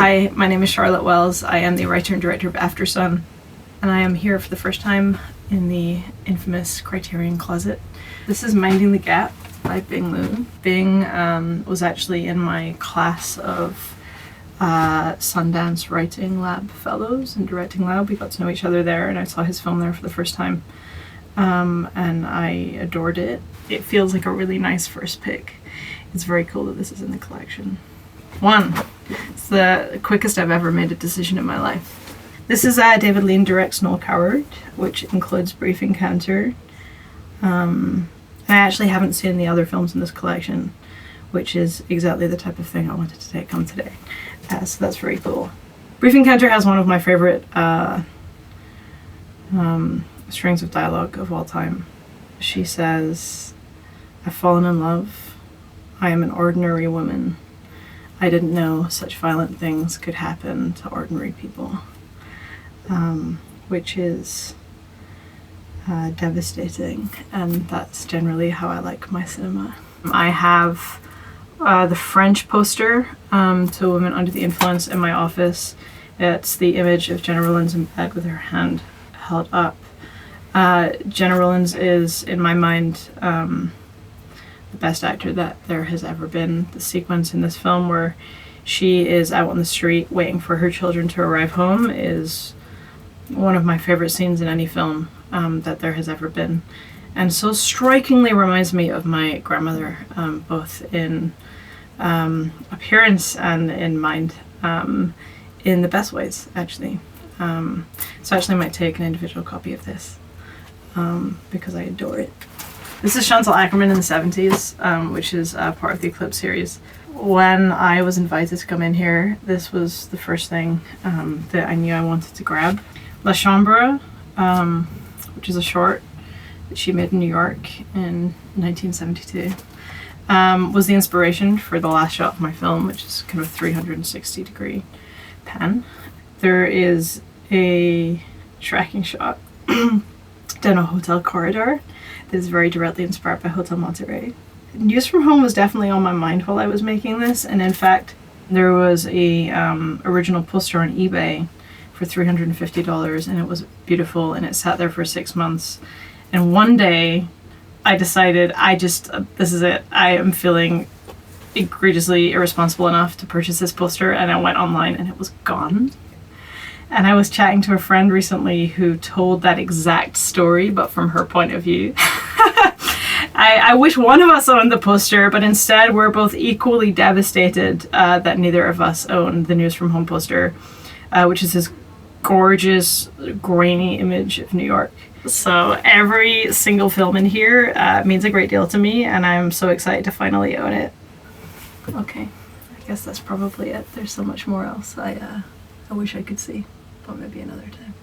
Hi, my name is Charlotte Wells. I am the writer and director of AFTERSUN, and I am here for the first time in the infamous Criterion closet. This is Minding the Gap by Bing Loon. Bing was actually in my class of Sundance Writing Lab Fellows and Directing Lab. We got to know each other there, and I saw his film there for the first time, and I adored it. It feels like a really nice first pick. It's very cool that this is in the collection. It's the quickest I've ever made a decision in my life. This is David Lean directs Noel Coward, which includes Brief Encounter. I actually haven't seen the other films in this collection, which is exactly the type of thing I wanted to take home today. So that's very cool. Brief Encounter has one of my favorite strings of dialogue of all time. She says, "I've fallen in love. I am an ordinary woman. I didn't know such violent things could happen to ordinary people," which is devastating, and that's generally how I like my cinema. I have the French poster to A Woman Under the Influence in my office. It's the image of Jenna Rollins in bed with her hand held up. Jenna Rollins is, in my mind, the best actor that there has ever been. The sequence in this film where she is out on the street waiting for her children to arrive home is one of my favorite scenes in any film that there has ever been, and so strikingly reminds me of my grandmother, both in appearance and in mind, in the best ways, actually. So I actually might take an individual copy of this because I adore it. This is Chantal Akerman in the 70s, which is part of the Eclipse series. When I was invited to come in here, this was the first thing that I knew I wanted to grab. La Chambre, which is a short that she made in New York in 1972, was the inspiration for the last shot of my film, which is kind of a 360-degree pan. There is a tracking shot down a hotel corridor that is very directly inspired by Hotel Monterey. News from Home was definitely on my mind while I was making this, and in fact there was a original poster on eBay for $350, and it was beautiful, and it sat there for 6 months, and one day I decided this is it. I am feeling egregiously irresponsible enough to purchase this poster, and I went online and it was gone. And I was chatting to a friend recently who told that exact story, but from her point of view. I wish one of us owned the poster, but instead we're both equally devastated that neither of us own the News from Home poster, which is this gorgeous, grainy image of New York. So every single film in here means a great deal to me, and I'm so excited to finally own it. Okay, I guess that's probably it. There's so much more else I wish I could see, but maybe another time.